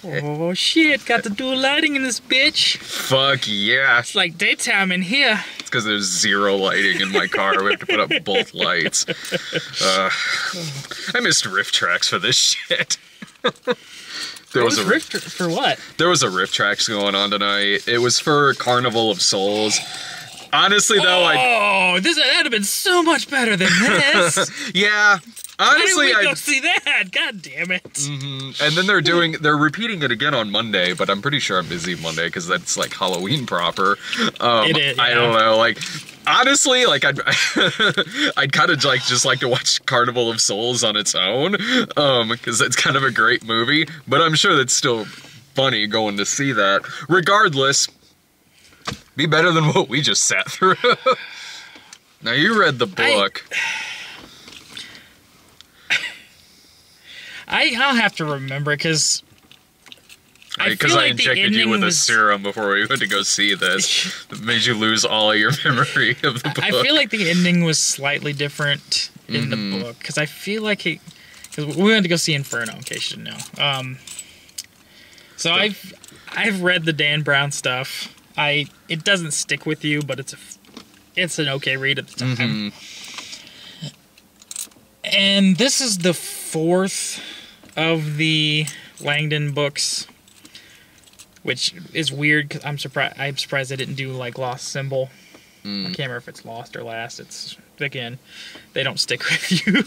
Oh shit, got the dual lighting in this bitch. Fuck yeah. It's like daytime in here. It's because there's zero lighting in my car. We have to put up both lights. I missed riff tracks for this shit. There was a riff for what? There was a riff tracks going on tonight. It was for Carnival of Souls. Honestly, though, that'd have been so much better than this. Yeah. Honestly, Why did we go see that? God damn it. Mm-hmm. And then they're repeating it again on Monday, but I'm pretty sure I'm busy Monday because that's like Halloween proper. It is, yeah. I don't know, like, honestly, like, I'd kind of just like to watch Carnival of Souls on its own, because it's kind of a great movie, but I'm sure that's still funny going to see that. Regardless, be better than what we just sat through. Now, you read the book. I'll have to remember, because I injected you with a serum before we went to go see this. It made you lose all of your memory of the book. I feel like the ending was slightly different in the book, because I feel like because we went to go see Inferno, in case you didn't know. So I've read the Dan Brown stuff. It doesn't stick with you, but it's an okay read at the time. And this is the 4th of the Langdon books, which is weird because I'm surprised they didn't do like Lost Symbol. I can't remember if it's Lost or Last. It's, again, they don't stick with you.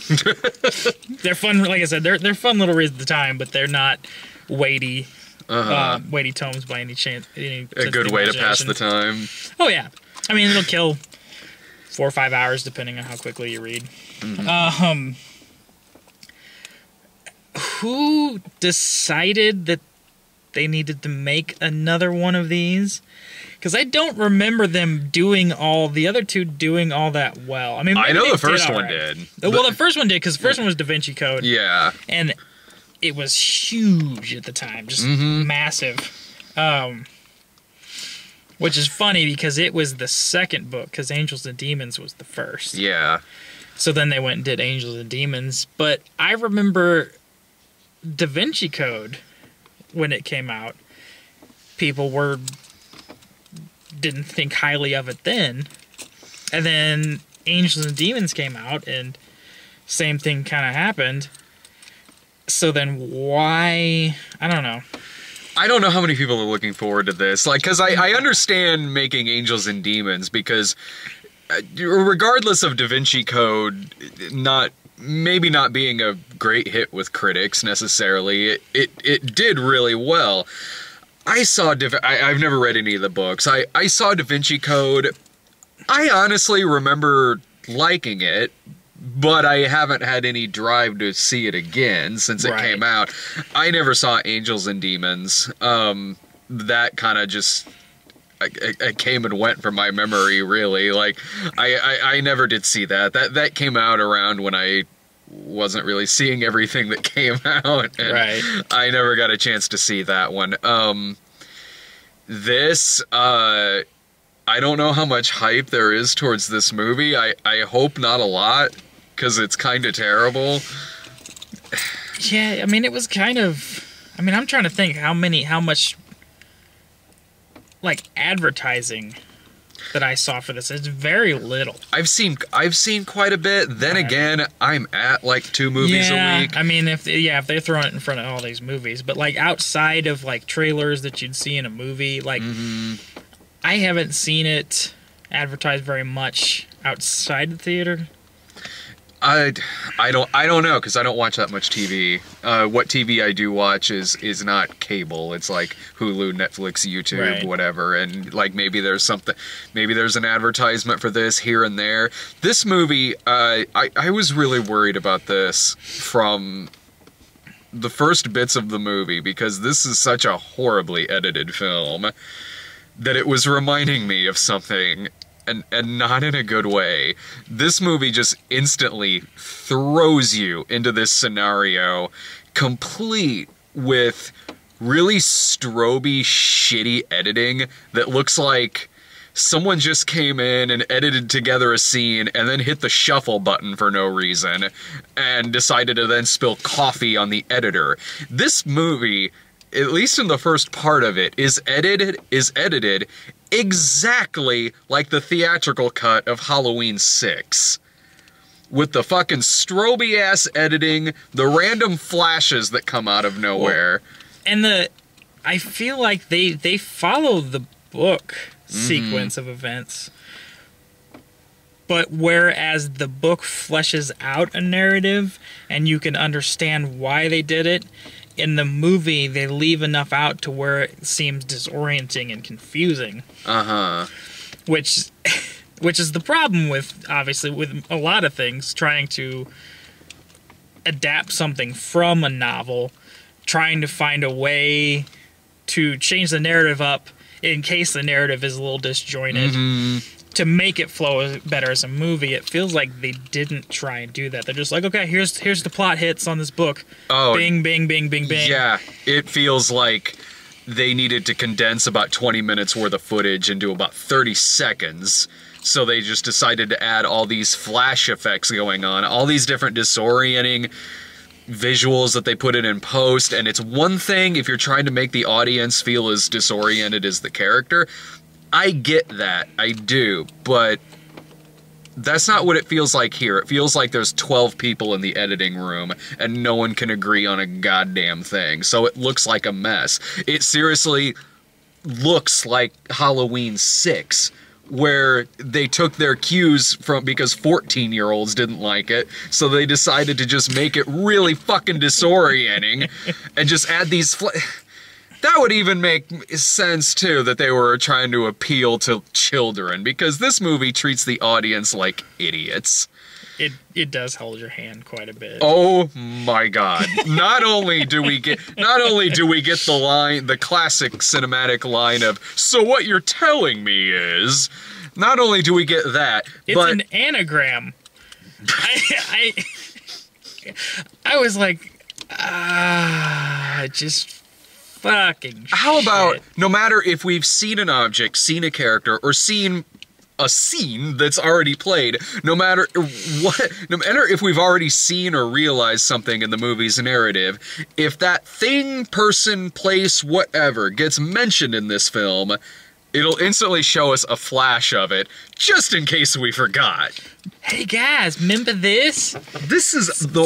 They're fun, like I said, they're fun little reads at the time, but they're not weighty weighty tomes by any chance. A good way to pass the time. Oh yeah, I mean it'll kill 4 or 5 hours depending on how quickly you read. Who decided that they needed to make another one of these? Because I don't remember them doing the other two doing all that well. I mean, I know the first one did. Well, the first one did, because the first one was Da Vinci Code. Yeah. And it was huge at the time, just massive. Which is funny because it was the second book, because Angels and Demons was the first. Yeah. So then they went and did Angels and Demons. But I remember Da Vinci Code, when it came out, people didn't think highly of it then. And then Angels and Demons came out, and same thing kind of happened. So then why? I don't know. I don't know how many people are looking forward to this. Like, because I understand making Angels and Demons, because regardless of Da Vinci Code maybe not being a great hit with critics necessarily, it did really well. I've never read any of the books. I saw Da Vinci Code. I honestly remember liking it, but I haven't had any drive to see it again since it came out. I never saw Angels and Demons. That kind of just it came and went from my memory, really. Like, I never did see that. That came out around when I wasn't really seeing everything that came out. And I never got a chance to see that one. I don't know how much hype there is towards this movie. I hope not a lot, because it's kind of terrible. Yeah, I mean, it was kind of... I mean, I'm trying to think how much, like, advertising that I saw for this. It's very little. I've seen quite a bit. Then again, I'm at, like, 2 movies a week. I mean, if they're throwing it in front of all these movies. But, like, outside of, like, trailers that you'd see in a movie, like, I haven't seen it advertised very much outside the theater. I don't know, because I don't watch that much TV. What TV I do watch is not cable. It's like Hulu, Netflix, YouTube, whatever. And like maybe there's an advertisement for this here and there. This movie, I was really worried about this from the first bits of the movie, because this is such a horribly edited film that it was reminding me of something. And not in a good way. This movie just instantly throws you into this scenario, complete with really stroby, shitty editing that looks like someone just came in and edited together a scene and then hit the shuffle button for no reason and decided to then spill coffee on the editor. This movie at least in the first part of it, is edited exactly like the theatrical cut of Halloween 6. With the fucking strobe ass editing, the random flashes that come out of nowhere. And I feel like they follow the book sequence of events. But whereas the book fleshes out a narrative and you can understand why they did it, in the movie they leave enough out to where it seems disorienting and confusing. Which is the problem with, obviously, with a lot of things, trying to adapt something from a novel, trying to find a way to change the narrative up in case the narrative is a little disjointed. To make it flow better as a movie. It feels like they didn't try and do that. They're just like, okay, here's the plot hits on this book. Oh, bing, bing, bing, bing, bing. Yeah, it feels like they needed to condense about 20 minutes worth of footage into about 30 seconds. So they just decided to add all these flash effects going on, all these different disorienting visuals that they put in post. And it's one thing if you're trying to make the audience feel as disoriented as the character. I get that, I do, but that's not what it feels like here. It feels like there's 12 people in the editing room and no one can agree on a goddamn thing, so it looks like a mess. It seriously looks like Halloween 6, where they took their cues from, because 14-year-olds didn't like it, so they decided to just make it really fucking disorienting and just add these... That would even make sense, too, that they were trying to appeal to children, because this movie treats the audience like idiots. It does hold your hand quite a bit. Oh my god. Not only do we get the line, the classic cinematic line of, "So what you're telling me is," not only do we get that, it's but... an anagram. I was like, just... fucking How about, shit. no matter if we've seen an object, seen a character, or seen a scene that's already played, no matter if we've already seen or realized something in the movie's narrative, if that thing, person, place, whatever gets mentioned in this film, it'll instantly show us a flash of it, just in case we forgot. Hey guys, remember this? This is the...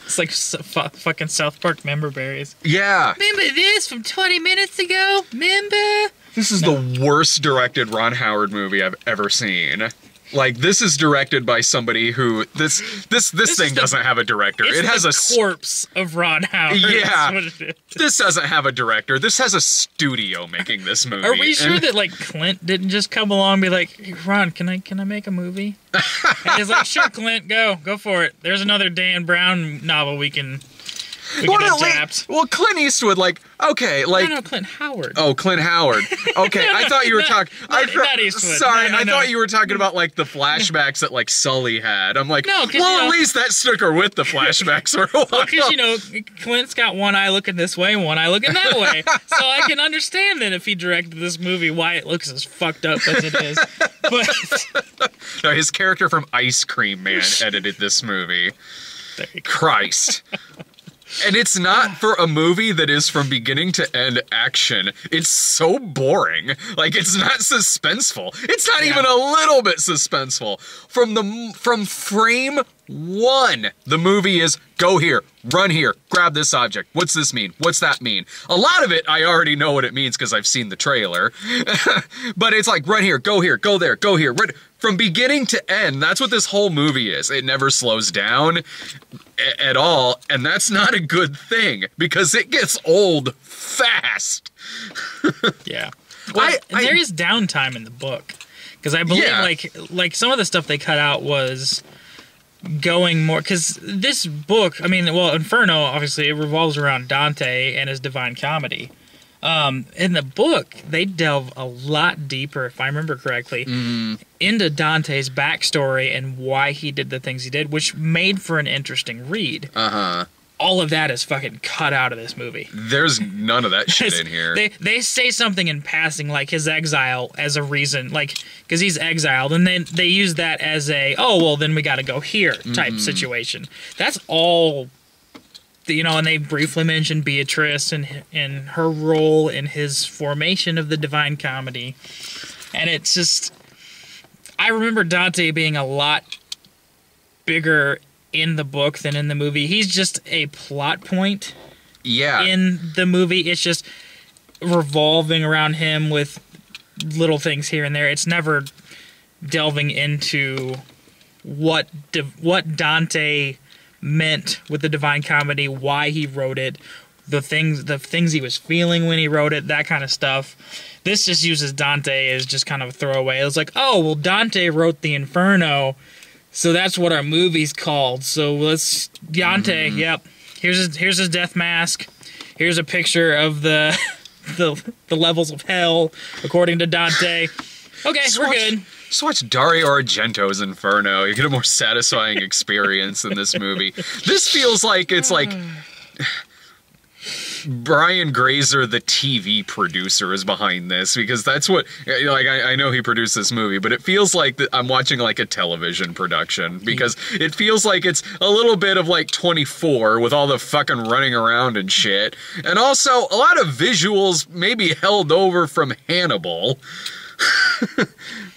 It's like fucking South Park member berries. Yeah. Remember this from 20 minutes ago? Remember? This is the worst directed Ron Howard movie I've ever seen. Like, this is directed by somebody who... This thing doesn't have a director. It has a corpse of Ron Howard. Yeah. This doesn't have a director. This has a studio making this movie. Are we sure that, like, Clint didn't just come along and be like, "Hey, Ron, can I make a movie?" And he's like, "Sure, Clint, go for it. There's another Dan Brown novel we can adapt." Well, Clint Eastwood, like, okay, like... No, Clint Howard. Oh, Clint Howard. Okay, I thought you were talking... Not Eastwood. Sorry, No. I thought you were talking about, like, the flashbacks that, like, Sully had. I'm like, no, well, at least that stuck her with the flashbacks for a while. Because, you know, Clint's got one eye looking this way and one eye looking that way. So I can understand that if he directed this movie, why it looks as fucked up as it is. But... No, his character from Ice Cream Man edited this movie. There you go. Christ. And it's not for a movie that is from beginning to end action. It's so boring. Like, it's not suspenseful. It's not even a little bit suspenseful. From frame one, the movie is, go here, run here, grab this object. What's this mean? What's that mean? A lot of it, I already know what it means because I've seen the trailer. But it's like, run here, go there, go here. From beginning to end, that's what this whole movie is. It never slows down at all, and that's not a good thing, because it gets old fast. Yeah. Well, there is downtime in the book, because I believe, like some of the stuff they cut out was going more, because this book, I mean, well, Inferno, obviously, it revolves around Dante and his Divine Comedy. In the book, they delve a lot deeper, if I remember correctly, into Dante's backstory and why he did the things he did, which made for an interesting read. All of that is fucking cut out of this movie. There's none of that shit in here. They say something in passing, like his exile as a reason, like, because he's exiled, and then they use that as a, oh, well, then we gotta go here type situation. That's all and they briefly mentioned Beatrice and her role in his formation of the Divine Comedy. And it's just, I remember Dante being a lot bigger in the book than in the movie. He's just a plot point. Yeah. In the movie, it's just revolving around him with little things here and there. It's never delving into what Dante meant with the Divine Comedy, why he wrote it, the things he was feeling when he wrote it, that kind of stuff. This just uses Dante as just kind of a throwaway. It was like, oh, well, Dante wrote the Inferno, so that's what our movie's called. So let's Dante, yep. Here's his death mask. Here's a picture of the levels of hell according to Dante. Okay, we're good. Just watch Dario Argento's Inferno. You get a more satisfying experience in this movie. This feels like it's like Brian Grazer, the TV producer, is behind this, because that's what, like, I know he produced this movie, but it feels like I'm watching like a television production, because it feels like it's a little bit of like 24 with all the fucking running around and shit, and also a lot of visuals maybe held over from Hannibal.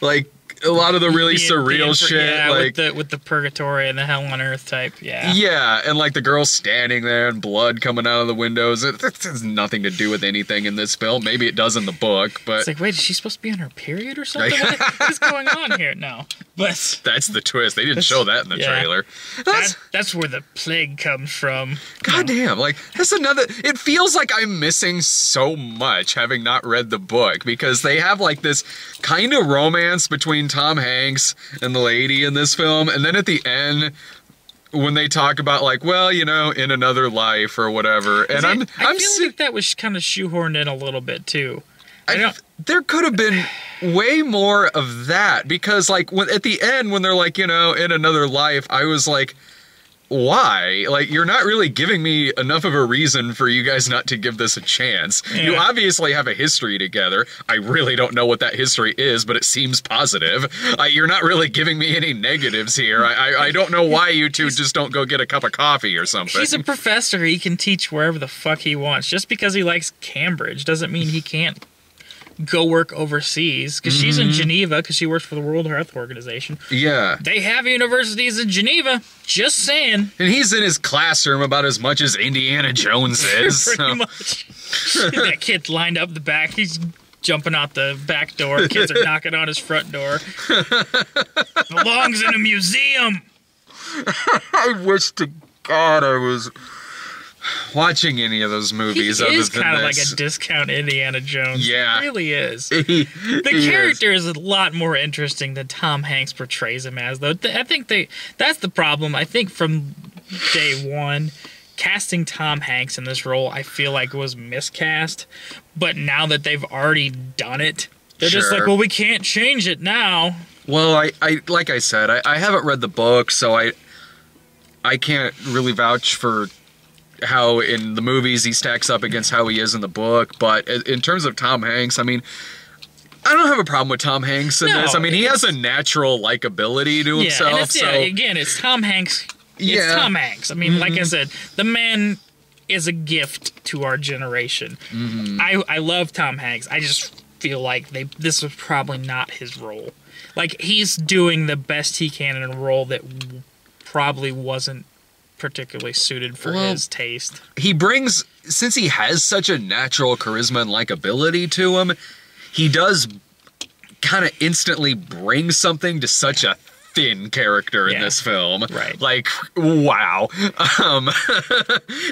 Like a lot of the really surreal shit, yeah, like with the purgatory and the hell on earth type, yeah. Yeah, and like the girl standing there and blood coming out of the windows. It has nothing to do with anything in this film. Maybe it does in the book, but it's like, wait, is she supposed to be on her period or something? What is going on here? No, but that's the twist. They didn't show that in the trailer. That's where the plague comes from. Goddamn, like that's another. It feels like I'm missing so much having not read the book, because they have like this kind of romance between Tom Hanks and the lady in this film, and then at the end when they talk about like, well, you know, in another life or whatever, and I feel like that was kind of shoehorned in a little bit too. There could have been way more of that, because like at the end when they're like, you know, in another life, I was like, why? Like, you're not really giving me enough of a reason for you guys not to give this a chance. Yeah. You obviously have a history together. I really don't know what that history is, but it seems positive. You're not really giving me any negatives here. I don't know why you two just don't go get a cup of coffee or something. He's a professor. He can teach wherever the fuck he wants. Just because he likes Cambridge doesn't mean he can't go work overseas, because she's in Geneva because she works for the World Health Organization. Yeah. They have universities in Geneva, just saying. And he's in his classroom about as much as Indiana Jones is. Pretty much. That kid lined up the back. He's jumping out the back door. Kids are knocking on his front door. Belongs in a museum. I wish to God I was watching any of those movies. He is kind of like a discount Indiana Jones. Yeah. He really is. The character is a lot more interesting than Tom Hanks portrays him as, though. I think that's the problem. I think from day one, casting Tom Hanks in this role, I feel like it was miscast. But now that they've already done it, they're just like, well, we can't change it now. Well, I like I said, I haven't read the book, so I can't really vouch for how in the movies he stacks up against how he is in the book, but in terms of Tom Hanks, I mean, I don't have a problem with Tom Hanks in this. I mean, he has a natural likability to himself. Again, it's Tom Hanks. It's Tom Hanks. I mean, like I said, the man is a gift to our generation. I love Tom Hanks. I just feel like this was probably not his role. Like, he's doing the best he can in a role that probably wasn't particularly suited for his taste. He brings, since he has such a natural charisma and likability to him, he does kind of instantly bring something to such a thin character in this film. Right. Like, wow.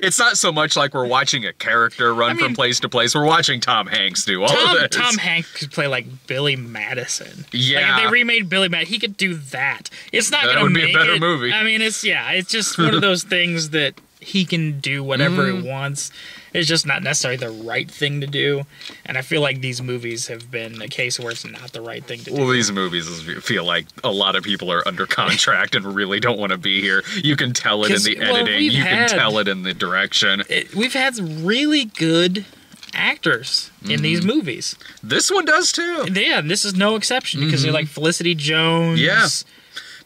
It's not so much like we're watching a character run from place to place. We're watching Tom Hanks do all of this. Tom Hanks could play like Billy Madison. Yeah. Like, if they remade Billy Madison, he could do that. It's not going to make it. That would be a better movie. I mean, it's just one of those things that he can do whatever he wants. It's just not necessarily the right thing to do. And I feel like these movies have been a case where it's not the right thing to do. Well, these movies feel like a lot of people are under contract and really don't want to be here. You can tell it in the editing. You can tell it in the direction. We've had some really good actors in these movies. This one does too. Yeah, this is no exception, because they're like Felicity Jones. Yeah.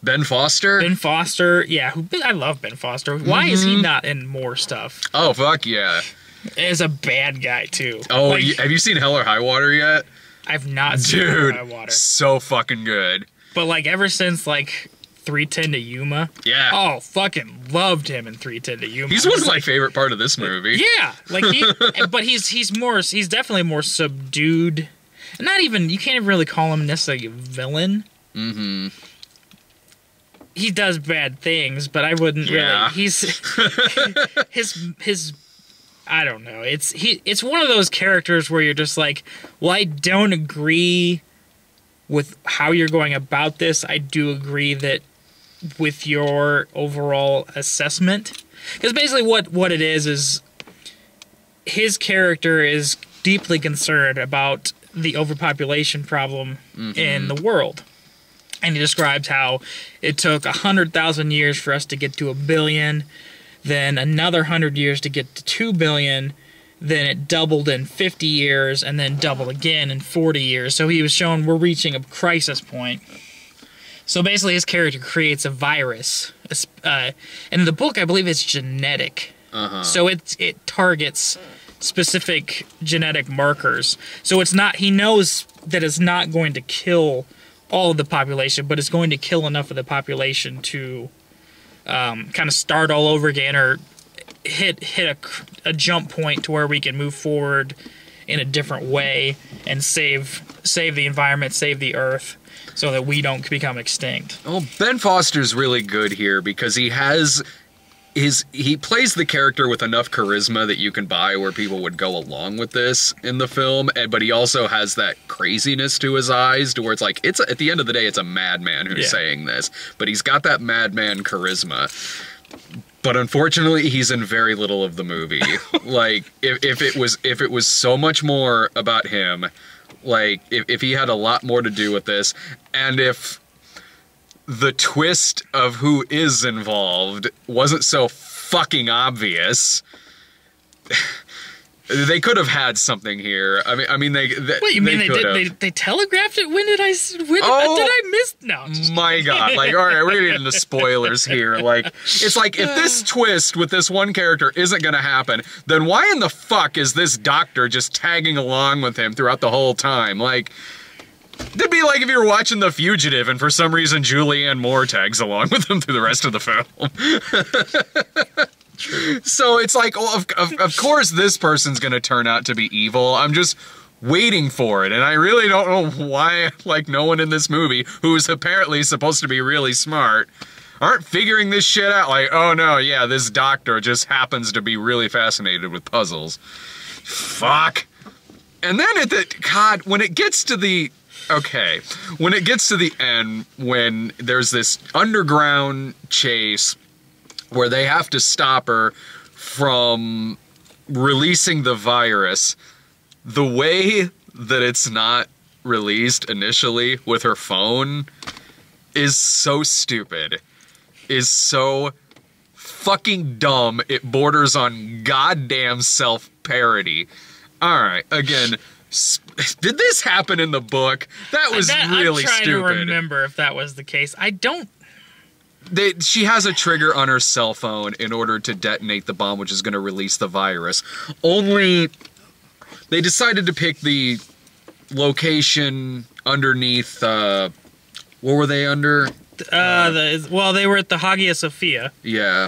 Ben Foster? Ben Foster, yeah. I love Ben Foster. Why is he not in more stuff? Oh, fuck yeah. As a bad guy, too. Oh, have you seen Hell or High Water yet? I've not seen Hell or High Water. So fucking good. But, like, ever since, like, 3:10 to Yuma. Yeah. Oh, fucking loved him in 3:10 to Yuma. He's one of my favorite part of this movie. Yeah. Like, but he's definitely more subdued. Not even, you can't really call him necessarily a villain. Mm-hmm. He does bad things, but I wouldn't really. He's his. I don't know. It's one of those characters where you're just like, well, I don't agree with how you're going about this. I do agree that with your overall assessment, because basically what it is his character is deeply concerned about the overpopulation problem in the world. And he describes how it took 100,000 years for us to get to 1 billion, then another 100 years to get to 2 billion, then it doubled in 50 years, and then doubled again in 40 years. So he was showing we're reaching a crisis point. So basically his character creates a virus. And in the book, I believe it's genetic. So it targets specific genetic markers. So it's not, he knows that it's not going to kill all of the population, but it's going to kill enough of the population to kind of start all over again, or hit a jump point to where we can move forward in a different way and save the environment, save the Earth, so that we don't become extinct. Well, Ben Foster's really good here because he plays the character with enough charisma that you can buy where people would go along with this in the film, but he also has that craziness to his eyes to where it's like, at the end of the day, it's a madman who's saying this, but he's got that madman charisma. But unfortunately, he's in very little of the movie. Like, if it was so much more about him, like, if he had a lot more to do with this, and if the twist of who is involved wasn't so fucking obvious, they could have had something here. I mean, they what you mean they telegraphed it? When did I miss? No, my God! Like, all right, we're getting into spoilers here. Like, it's like, if this twist with this one character isn't gonna happen, then why in the fuck is this doctor just tagging along with him throughout the whole time? Like, it'd be like if you were watching The Fugitive and for some reason Julianne Moore tags along with him through the rest of the film. True. So it's like, well, of course this person's gonna turn out to be evil. I'm just waiting for it, and I really don't know why, like, no one in this movie, who's apparently supposed to be really smart, aren't figuring this shit out. Like, oh no, yeah, this doctor just happens to be really fascinated with puzzles. Fuck. And then when it gets to the end, when there's this underground chase where they have to stop her from releasing the virus, the way that it's not released initially with her phone is so stupid, is so fucking dumb, it borders on goddamn self-parody. Alright, again, did this happen in the book? That was really stupid. I'm trying to remember if that was the case. I don't... She has a trigger on her cell phone in order to detonate the bomb, which is going to release the virus. Only they decided to pick the location underneath, what were they under? They were at the Hagia Sophia. Yeah.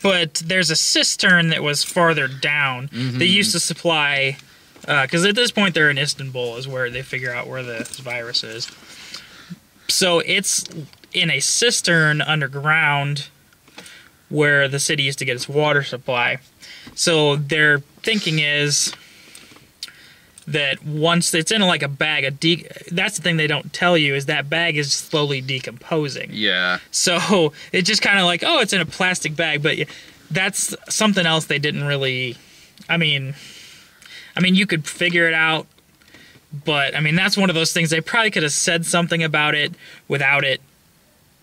But there's a cistern that was farther down. They used to supply, because at this point they're in Istanbul, is where they figure out where the virus is. So it's in a cistern underground where the city used to get its water supply. So their thinking is that once it's in like a bag of that's the thing they don't tell you, is that bag is slowly decomposing. Yeah. So it's just kind of like, oh, it's in a plastic bag, but that's something else they didn't really. I mean, you could figure it out. But, I mean, that's one of those things. They probably could have said something about it without it,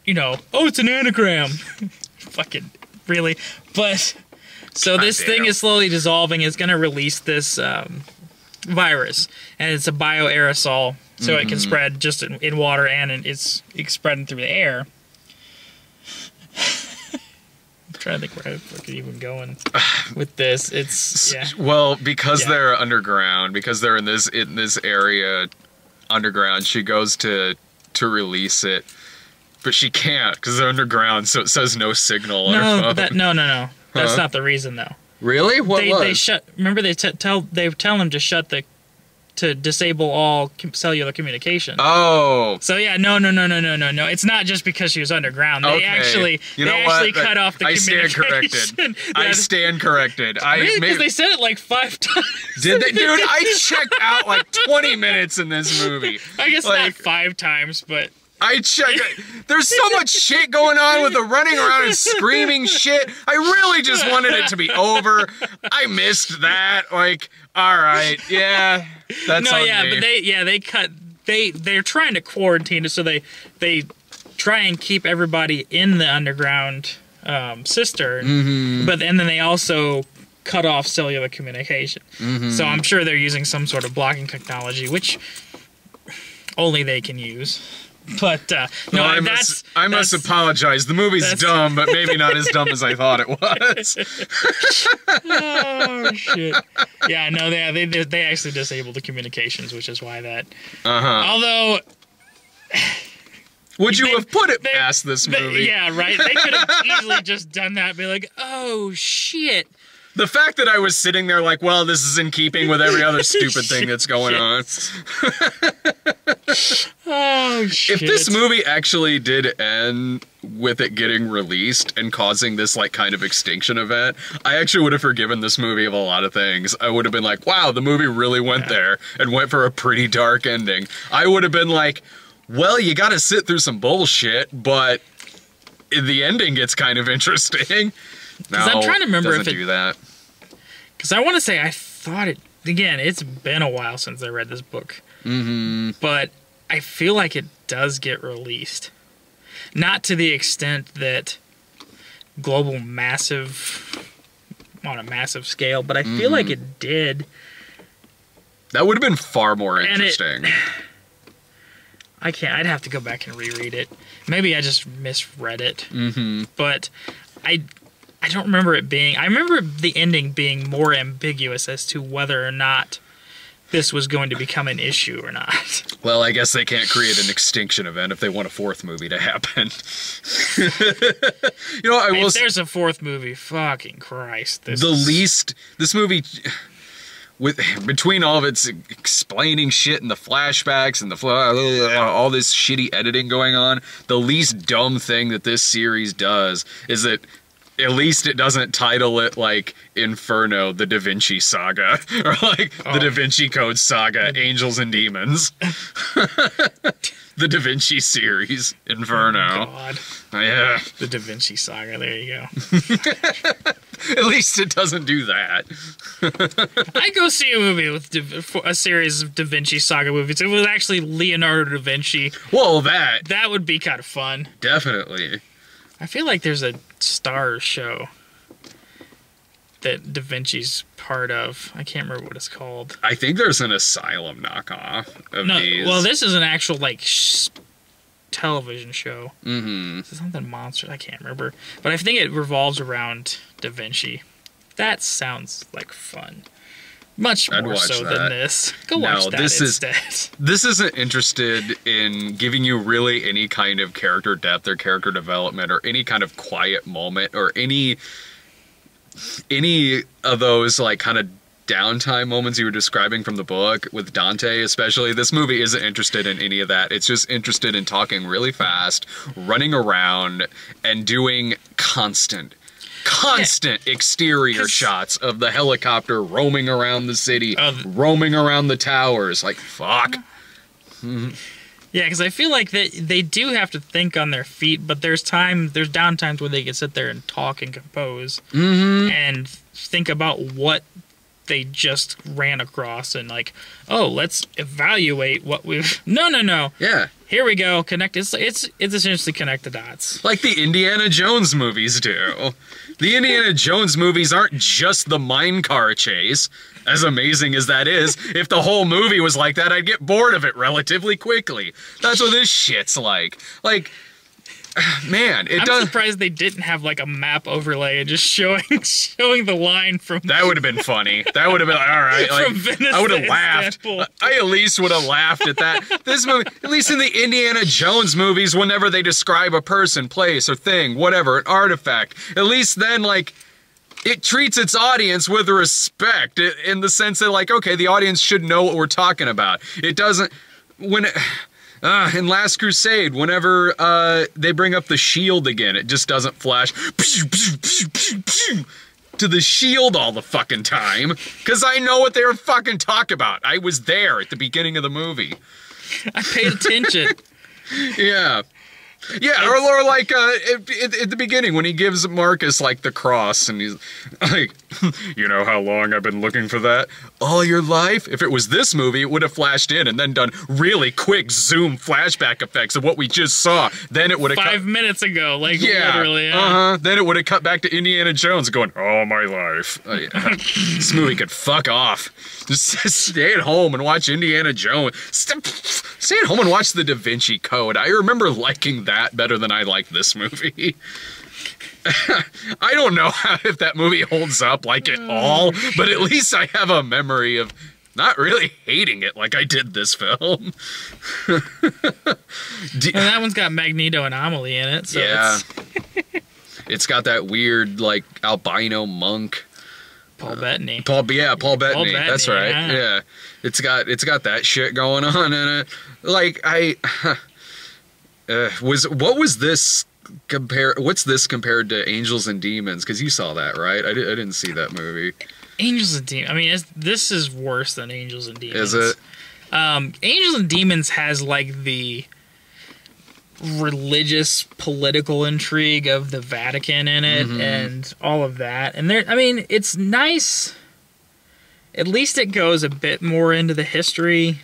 oh, it's an anagram. Fucking, really? But, so this thing is slowly dissolving. It's going to release this virus. And it's a bioaerosol so it can spread just in water, and it's spreading through the air. I'm trying to think where I could even going with this. It's well, because they're underground, because they're in this area underground. She goes to release it, but she can't because they're underground, so it says no signal on her phone. No. That's not the reason, though. Really? What was? They shut. Remember, they tell them to disable all cellular communication. Oh. So yeah, no. It's not just because she was underground. They actually cut off the communication. I stand corrected. Really? Because they said it like 5 times. Did they? Dude, I checked out like 20 minutes in this movie. I guess not 5 times, but... I checked. There's so much shit going on with the running around and screaming shit. I really just wanted it to be over. I missed that. Like, all right, yeah, that's on me. But they're trying to quarantine it, so they try and keep everybody in the underground cistern, but then they also cut off cellular communication. So I'm sure they're using some sort of blocking technology, which only they can use. But no, I must apologize. The movie's dumb, but maybe not as dumb as I thought it was. Oh shit! Yeah, no, they actually disabled the communications, which is why that. Although, would you have put it past this movie? Yeah, right. They could have easily just done that. And be like, oh shit. The fact that I was sitting there like, well, this is in keeping with every other stupid thing that's going on. Oh, shit. If this movie actually did end with it getting released and causing this, like, kind of extinction event, I actually would have forgiven this movie of a lot of things. I would have been like, wow, the movie really went there and went for a pretty dark ending. I would have been like, well, you gotta sit through some bullshit, but the ending gets kind of interesting. No, I'm trying to remember if it do that. Because I want to say I thought it. Again, it's been a while since I read this book. But I feel like it does get released. Not to the extent that global massive, on a massive scale, but I feel like it did. That would have been far more interesting. I can't. I'd have to go back and reread it. Maybe I just misread it. But I don't remember it being... I remember the ending being more ambiguous as to whether or not this was going to become an issue or not. Well, I guess they can't create an extinction event if they want a 4th movie to happen. You know, if there's a 4th movie, fucking Christ. This movie... between all of its explaining shit and the flashbacks and all this shitty editing going on, the least dumb thing that this series does is that at least it doesn't title it like Inferno, the Da Vinci Saga, or like the Da Vinci Code Saga, Angels and Demons. The Da Vinci series, Inferno. Oh, God. Yeah. The Da Vinci Saga, there you go. At least it doesn't do that. I'd go see a movie with a series of Da Vinci Saga movies. It was actually Leonardo da Vinci. Well, that would be kind of fun. Definitely. I feel like there's a Star show that Da Vinci's part of. I can't remember what it's called. I think there's an Asylum knockoff of these. Well, this is an actual, like, television show. Mm-hmm. Is it something monster? I can't remember. But I think it revolves around Da Vinci. That sounds like fun. Much more so than this. Go watch that instead. This isn't interested in giving you really any kind of character depth or character development or any kind of quiet moment or any of those like kind of downtime moments you were describing from the book with Dante especially. This movie isn't interested in any of that. It's just interested in talking really fast, running around, and doing constant exterior shots of the helicopter roaming around the city, roaming around the towers. Like, fuck. Yeah, because I feel like they do have to think on their feet, but there's down times where they can sit there and talk and compose and think about what they just ran across and like, oh, let's evaluate what we've. No. Yeah. Here we go. Connect. It's essentially connect the dots. Like the Indiana Jones movies do. The Indiana Jones movies aren't just the mine car chase. As amazing as that is, if the whole movie was like that, I'd get bored of it relatively quickly. That's what this shit's like. Like, man, I'm surprised they didn't have like a map overlay and just showing the line from. That would have been funny. That would have been like, all right. Like, from Venice I would have to laughed. Istanbul. I at least would have laughed at that. This movie, at least in the Indiana Jones movies, whenever they describe a person, place, or thing, whatever, an artifact, at least then, like, it treats its audience with respect in the sense that, like, okay, the audience should know what we're talking about. It doesn't. In Last Crusade, whenever they bring up the shield again, it just doesn't flash to the shield all the fucking time. Because I know what they were fucking talking about. I was there at the beginning of the movie. I paid attention. Yeah. Yeah, or like at the beginning when he gives Marcus like the cross and he's like, you know how long I've been looking for that? All your life? If it was this movie, it would have flashed in and then done really quick zoom flashback effects of what we just saw. Then it would have 5 minutes ago, like literally. Then it would have cut back to Indiana Jones going, all my life. This movie could fuck off. Just stay at home and watch Indiana Jones. Stay at home and watch The Da Vinci Code. I remember liking that better than I like this movie. I don't know if that movie holds up like at all, but at least I have a memory of not really hating it like I did this film. And that one's got Magneto and Amelie in it. So yeah. It's got that weird, like, albino monk. Paul Bettany. Paul Bettany. That's right. Yeah. It's got that shit going on in it. Like what's this compared to Angels and Demons? Because you saw that, right? I didn't see that movie. Angels and Demons. I mean, this is worse than Angels and Demons. Is it? Angels and Demons has like the religious political intrigue of the Vatican in it and all of that. And there, I mean, it's nice. At least it goes a bit more into the history.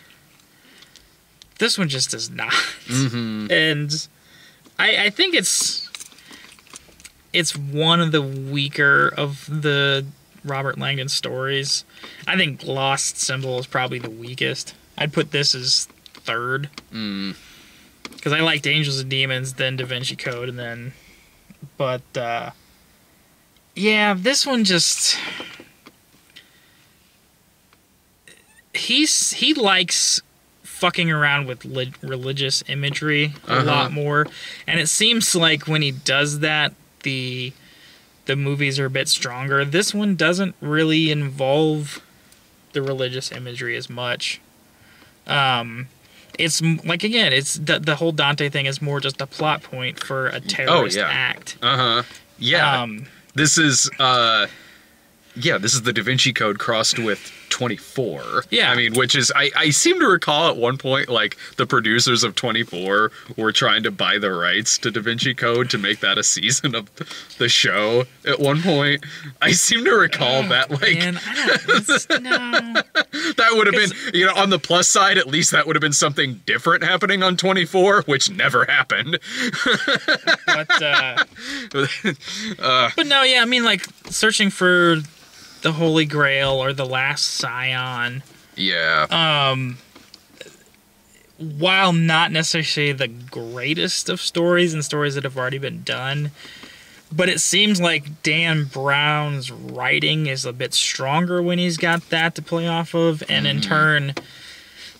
This one just does not. And I think it's one of the weaker of the Robert Langdon stories. I think Lost Symbol is probably the weakest. I'd put this as third. Because I liked Angels and Demons, then Da Vinci Code, and then... But, yeah, this one just... He likes fucking around with religious imagery a lot more. And it seems like when he does that, the movies are a bit stronger. This one doesn't really involve the religious imagery as much. It's like, again, it's the whole Dante thing is more just a plot point for a terrorist act. Yeah. This is this is the Da Vinci Code crossed with 24. Yeah. I mean, which is, I seem to recall at one point, like, the producers of 24 were trying to buy the rights to Da Vinci Code to make that a season of the show at one point. I seem to recall that, like... Man, no. That would have been, you know, on the plus side, at least that would have been something different happening on 24, which never happened. But no, yeah, I mean, like, searching for the Holy Grail or the Last Scion. Yeah. While not necessarily the greatest of stories and stories that have already been done, but it seems like Dan Brown's writing is a bit stronger when he's got that to play off of, and in turn,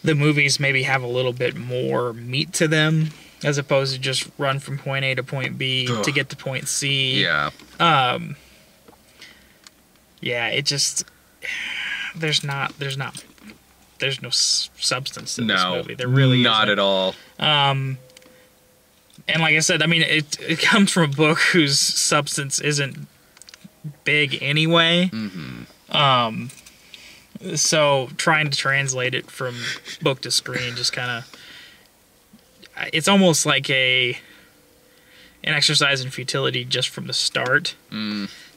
the movies maybe have a little bit more meat to them, as opposed to just run from point A to point B to get to point C. Yeah. Yeah, it just there's no substance to this movie. There really not isn't. at all. And like I said, I mean, it comes from a book whose substance isn't big anyway. So trying to translate it from book to screen just kind of, it's almost like an exercise in futility just from the start.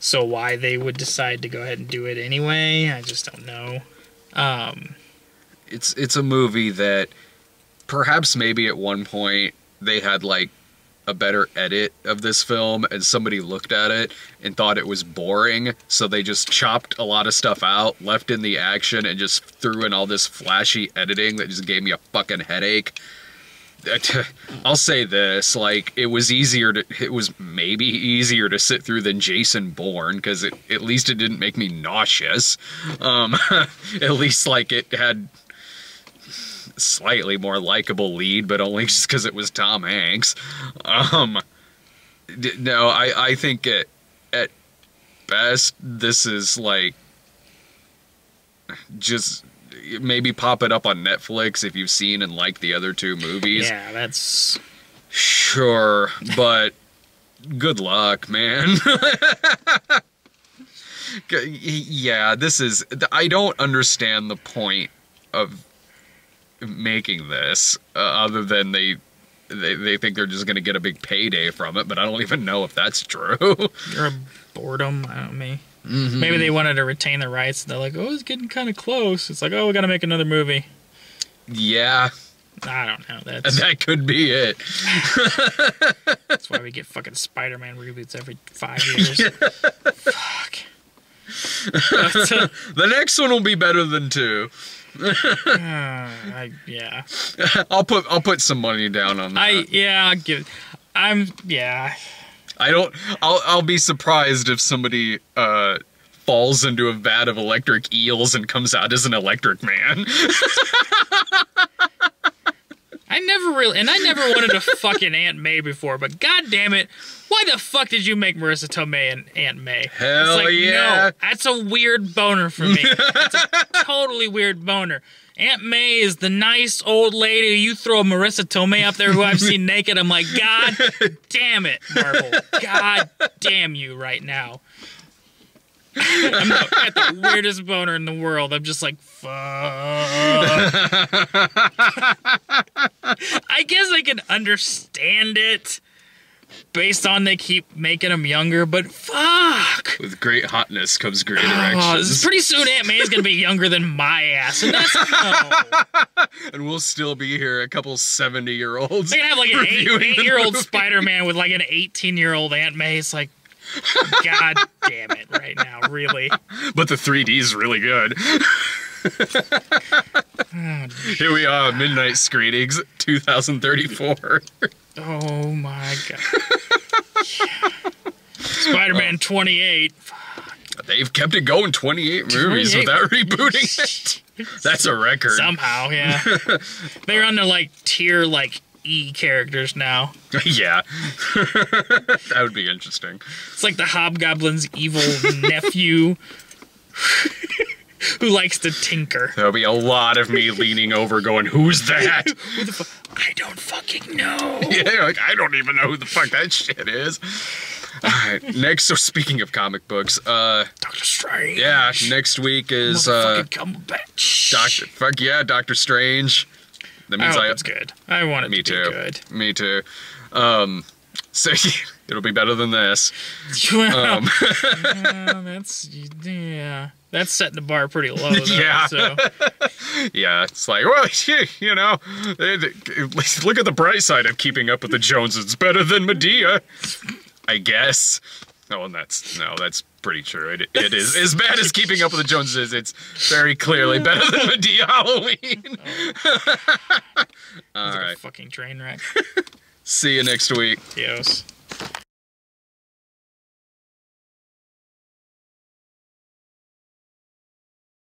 So why they would decide to go ahead and do it anyway, I just don't know. It's a movie that perhaps maybe at one point they had like a better edit of this film and somebody looked at it and thought it was boring, so they just chopped a lot of stuff out, left in the action, and just threw in all this flashy editing that just gave me a fucking headache. I'll say this, like, it was maybe easier to sit through than Jason Bourne, because at least it didn't make me nauseous. At least, like, it had slightly more likable lead, but only just because it was Tom Hanks. No, I think at best, this is, like, just... maybe pop it up on Netflix if you've seen and liked the other two movies. Yeah, that's... Sure, but good luck, man. Yeah, this is... I don't understand the point of making this, other than they think they're just going to get a big payday from it, but I don't even know if that's true. You're a boredom, I don't know, me. Mm-hmm. Maybe they wanted to retain the rights. They're like, oh, it's getting kind of close. It's like, oh, we got to make another movie. Yeah. I don't know. That could be it. That's why we get fucking Spider-Man reboots every 5 years. Fuck. The next one will be better than 2. Yeah. I'll put some money down on that. I'll be surprised if somebody falls into a vat of electric eels and comes out as an electric man. I never wanted a fucking Aunt May before, but god damn it, why the fuck did you make Marissa Tomei and Aunt May? Hell it's like, yeah. No, that's a weird boner for me. That's a totally weird boner. Aunt May is the nice old lady. You throw Marissa Tomei up there who I've seen naked, I'm like, god damn it, Marvel. God damn you right now. I'm got the weirdest boner in the world. I'm just like, fuck. I guess I can understand it based on they keep making them younger, but fuck. With great hotness comes great erections. Pretty soon Aunt May is going to be younger than my ass, and that's no. And we'll still be here, a couple 70-year-olds. They're going to have like an 8-year-old Spider-Man with like an 18-year-old Aunt May. It's like, god damn it right now, really. But the 3D is really good. Here we are, midnight screenings, 2034. Oh my god. Spider-Man 28. They've kept it going 28 movies without rebooting it. That's a record. Somehow, yeah. They're on the like tier like E characters now. Yeah. That would be interesting. It's like the Hobgoblin's evil nephew who likes to tinker. There'll be a lot of me leaning over going, who's that? Who the fuck? I don't fucking know. Yeah, like, I don't even know who the fuck that shit is. Alright, next, so speaking of comic books, Doctor Strange. Yeah, next week is, Doctor Strange. That means I hope it's good. I want it to be good. Me too. So it'll be better than this. Well, that's setting the bar pretty low. Though, yeah. So. Yeah, it's like, well, you know, look at the bright side of keeping up with the Joneses. It's better than Medea, I guess. Oh, and that's pretty true. It is as bad as keeping up with the Joneses. It's very clearly better than Medea Halloween. All right, fucking train wreck. See you next week. Adios.